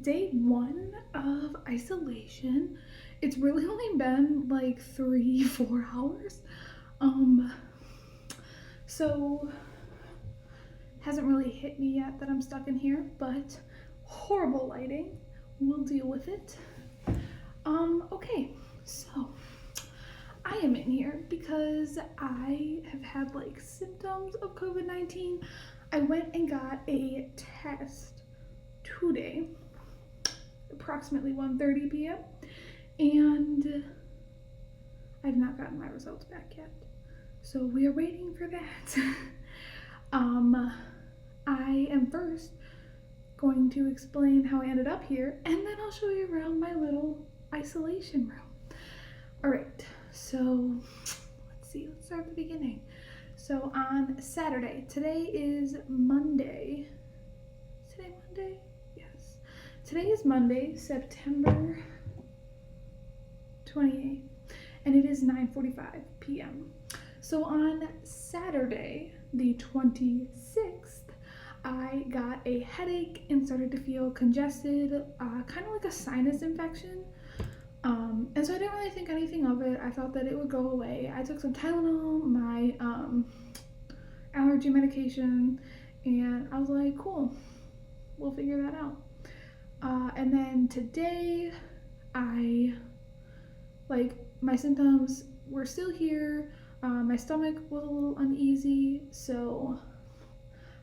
day one of isolation. It's really only been like 3, 4 hours. Um, so hasn't really hit me yet that I'm stuck in here, but horrible lighting. We'll deal with it. Okay, so I am in here because I have had like symptoms of COVID-19. I went and got a test today, approximately 1:30 p.m. and I've not gotten my results back yet. So we are waiting for that. I am first going to explain how I ended up here, and then I'll show you around my little isolation room. All right, so let's start at the beginning. So on Saturday, today is Monday. Is today Monday? Yes. Today is Monday, September 28th, and it is 9:45 p.m. So on Saturday, the 26th, I got a headache and started to feel congested, kind of like a sinus infection. And so I didn't really think anything of it. I thought that it would go away. I took some Tylenol, my allergy medication, and I was like, cool, we'll figure that out. And then today, my symptoms were still here. My stomach was a little uneasy, so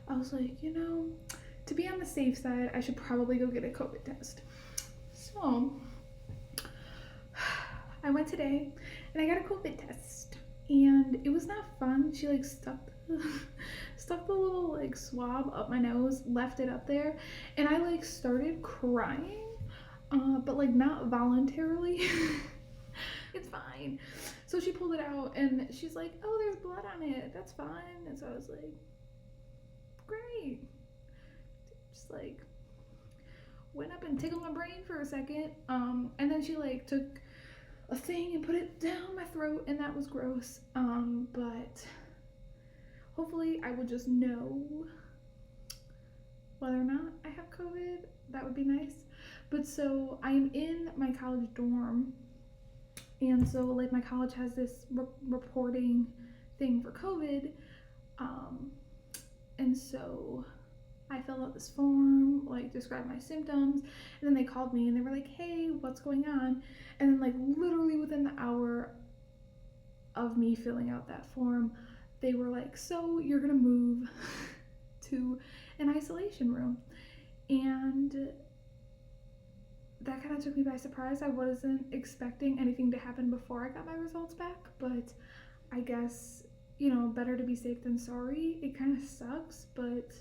I was like, to be on the safe side, I should probably go get a COVID test. So I went today and I got a COVID test, and it was not fun. She stuck the little swab up my nose, left it up there, and I started crying, but not voluntarily. It's fine. So she pulled it out and she's like, oh, there's blood on it, that's fine. And so I was like, great. Just went up and tickled my brain for a second, and then she took a thing and put it down my throat, and that was gross. But hopefully I will just know whether or not I have COVID. That would be nice. But so I'm in my college dorm, and so my college has this reporting thing for COVID, and so I filled out this form, described my symptoms, and then they called me and they were like, hey, what's going on? And then literally within the hour of me filling out that form, they were like, so you're gonna move to an isolation room. And that kind of took me by surprise. I wasn't expecting anything to happen before I got my results back, but I guess, better to be safe than sorry. It kind of sucks, but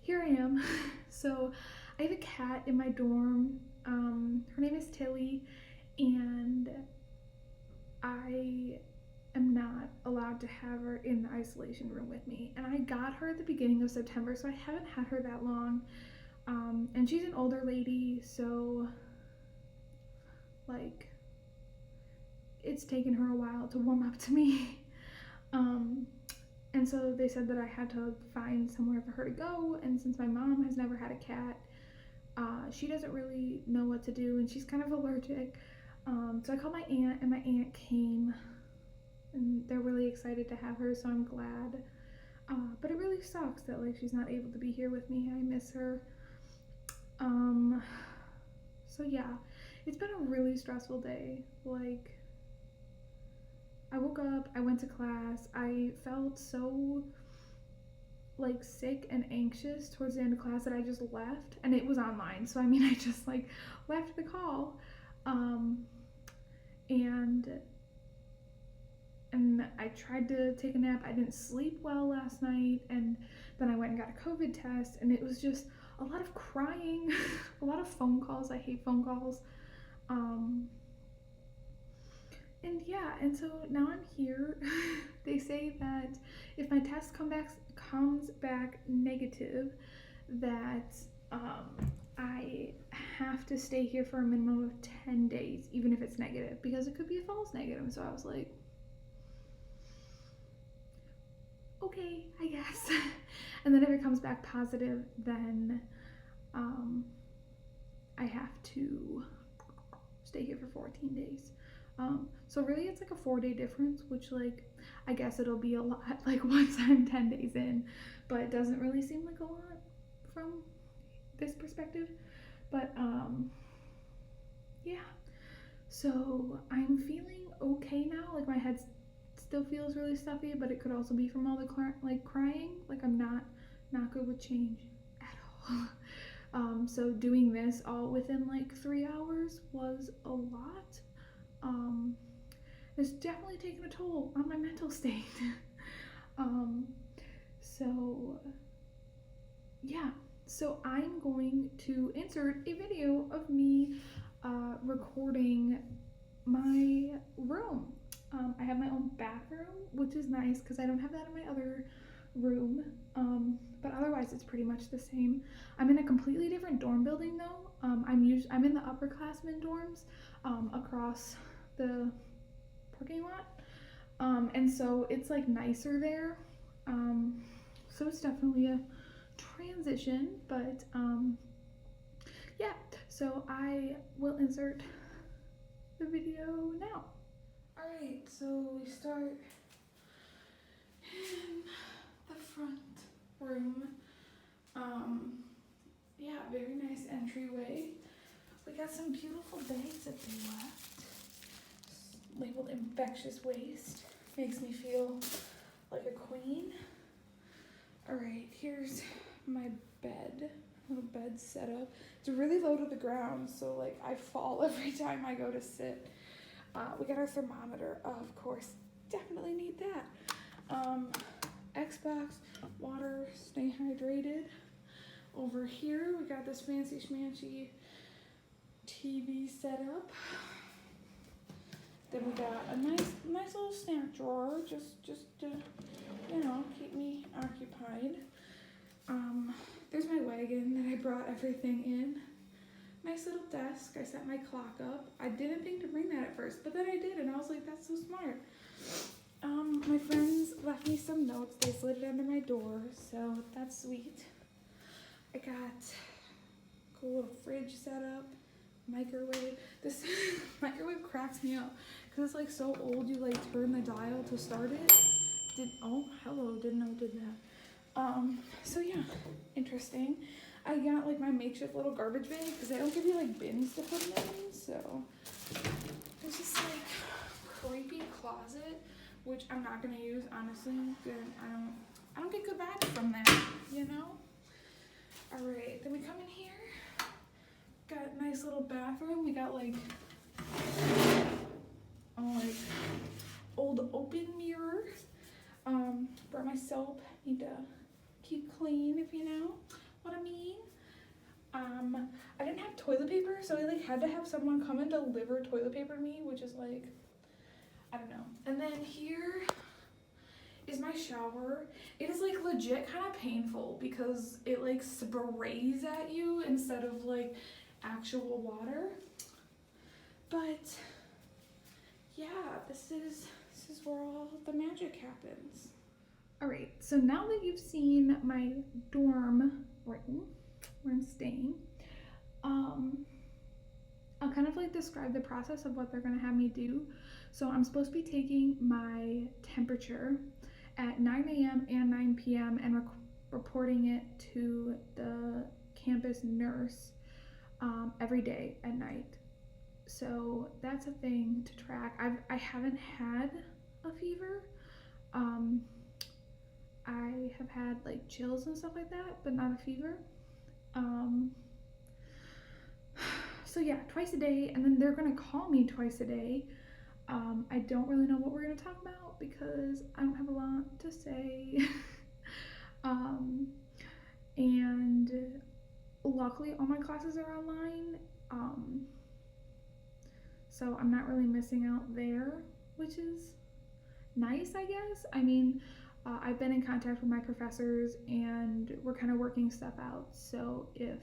here I am. So I have a cat in my dorm. Her name is Tilly, and I am not allowed to have her in the isolation room with me. And I got her at the beginning of September, so I haven't had her that long. And she's an older lady, so it's taken her a while to warm up to me. And so they said that I had to find somewhere for her to go, and since my mom has never had a cat, she doesn't really know what to do, and she's kind of allergic. So I called my aunt, and my aunt came, and they're really excited to have her, so I'm glad. But it really sucks that she's not able to be here with me. I miss her. So yeah, it's been a really stressful day. I woke up, I went to class, I felt so sick and anxious towards the end of class that I just left, and it was online, so I just left the call, and I tried to take a nap. I didn't sleep well last night, and then I went and got a COVID test, and it was just a lot of crying, a lot of phone calls. I hate phone calls. And yeah, and so now I'm here. They say that if my test comes back negative, that I have to stay here for a minimum of 10 days, even if it's negative, because it could be a false negative. So I was like, okay, I guess. And then if it comes back positive, then I have to stay here for 14 days. So really it's like a 4-day difference, which like I guess it'll be a lot like once I'm 10 days in, but it doesn't really seem like a lot from this perspective. But yeah, so I'm feeling okay now. Like my head still feels really stuffy, but it could also be from all the crying. Like I'm not good with change at all. So doing this all within like 3 hours was a lot. It's definitely taken a toll on my mental state. So yeah, so I'm going to insert a video of me recording my room. I have my own bathroom, which is nice because I don't have that in my other room, but otherwise it's pretty much the same. I'm in a completely different dorm building though. I'm in the upperclassmen dorms across the parking lot, and so it's like nicer there. So it's definitely a transition, but yeah. So I will insert the video now. All right, so we start in the front room. Yeah, very nice entryway. We got some beautiful bags that they left, labeled infectious waste. Makes me feel like a queen. All right, here's my bed. Little bed set up. It's really low to the ground, so like I fall every time I go to sit. We got our thermometer, of course. Definitely need that. Xbox, water, stay hydrated. Over here, we got this fancy schmancy TV set up. Then we got a nice little snack drawer, just to, you know, keep me occupied. There's my wagon that I brought everything in. Nice little desk. I set my clock up. I didn't think to bring that at first, but then I did, and I was like, that's so smart. My friends left me some notes. They slid it under my door, so that's sweet. I got a cool little fridge set up, microwave. This microwave cracks me up because it's like so old. You like turn the dial to start it. Didn't know it did that. So yeah, interesting. I got like my makeshift little garbage bag because they don't give you like bins to put them in. So there's this like creepy closet, which I'm not gonna use honestly. I don't get good vibes from that, you know. All right, then we come in here. Got a nice little bathroom. We got like old open mirror. Brought my soap. Need to keep clean, if you know what I mean. I didn't have toilet paper, so I like had to have someone come and deliver toilet paper to me, which is like, I don't know. And then here is my shower. It is like legit kind of painful because it like sprays at you instead of like actual water. But yeah, this is where all the magic happens. All right, so now that you've seen my dorm room where I'm staying, I'll kind of like describe the process of what they're gonna have me do. So I'm supposed to be taking my temperature at 9 a.m. and 9 p.m. and reporting it to the campus nurse every day at night. So that's a thing to track. I haven't had a fever. I have had like chills and stuff like that, but not a fever. So yeah, twice a day, and then they're gonna call me twice a day. I don't really know what we're gonna talk about because I don't have a lot to say. And luckily all my classes are online. So I'm not really missing out there, which is nice, I guess. I mean, I've been in contact with my professors and we're kind of working stuff out. So if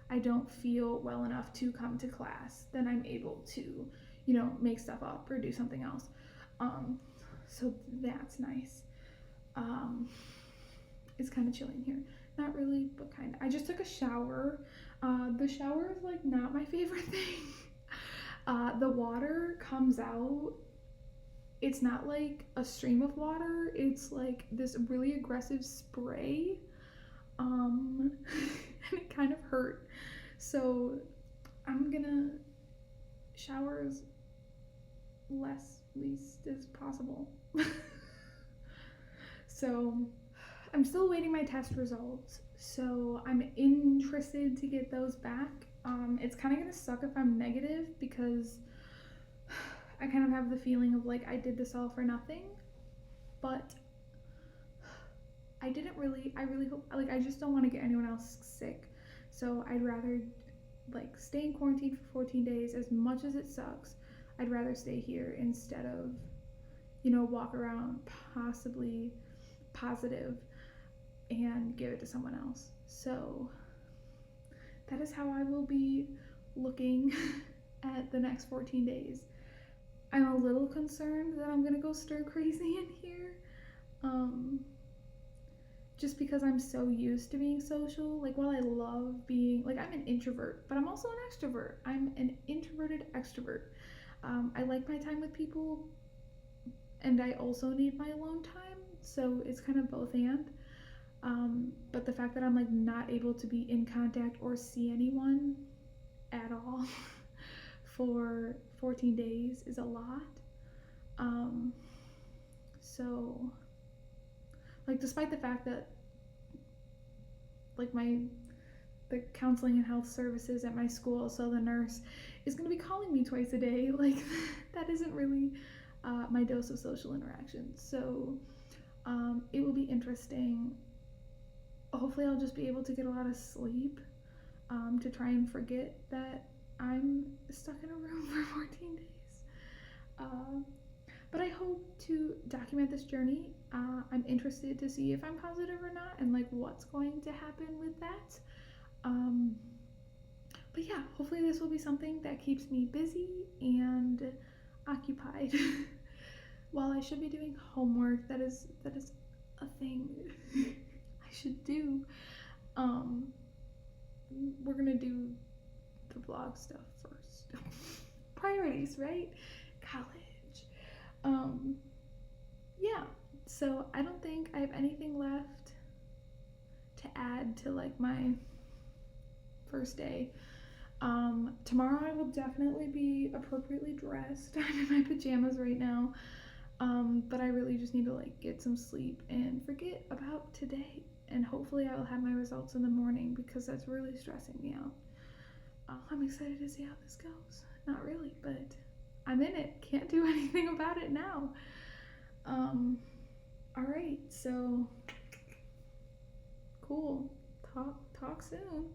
I don't feel well enough to come to class, then I'm able to, you know, make stuff up or do something else. So that's nice. It's kind of chilly in here. Not really, but kind of. I just took a shower. The shower is like not my favorite thing. The water comes out. It's not like a stream of water. It's like this really aggressive spray. And it kind of hurt. So I'm gonna shower as least as possible. So I'm still waiting my test results. So I'm interested to get those back. It's kind of gonna suck if I'm negative because I kind of have the feeling of like I did this all for nothing. But I really hope, like, I just don't want to get anyone else sick. So I'd rather, like, stay in quarantine for 14 days as much as it sucks. I'd rather stay here instead of, walk around possibly positive and give it to someone else. So that is how I will be looking at the next 14 days. I'm a little concerned that I'm gonna go stir crazy in here. Just because I'm so used to being social. Like, while I love being, like, I'm an introvert, but I'm also an extrovert. I'm an introverted extrovert. I like my time with people, and I also need my alone time, so it's kind of both and. But the fact that I'm, like, not able to be in contact or see anyone at all for 14 days is a lot. So, like, despite the fact that, like, the counseling and health services at my school, so the nurse is going to be calling me twice a day, like, that isn't really my dose of social interaction. So it will be interesting. Hopefully I'll just be able to get a lot of sleep to try and forget that I'm stuck in a room for 14 days. But I hope to document this journey. I'm interested to see if I'm positive or not and, like, what's going to happen with that. But yeah, hopefully this will be something that keeps me busy and occupied while I should be doing homework. That is a thing I should do. We're gonna do the vlog stuff first. Priorities, right? College. Yeah, so I don't think I have anything left to add to, like, my first day. Tomorrow I will definitely be appropriately dressed. I'm in my pajamas right now. But I really just need to, like, get some sleep and forget about today. And hopefully I will have my results in the morning because that's really stressing me out. I'm excited to see how this goes. Not really, but I'm in it. Can't do anything about it now. Alright, so cool. Talk soon.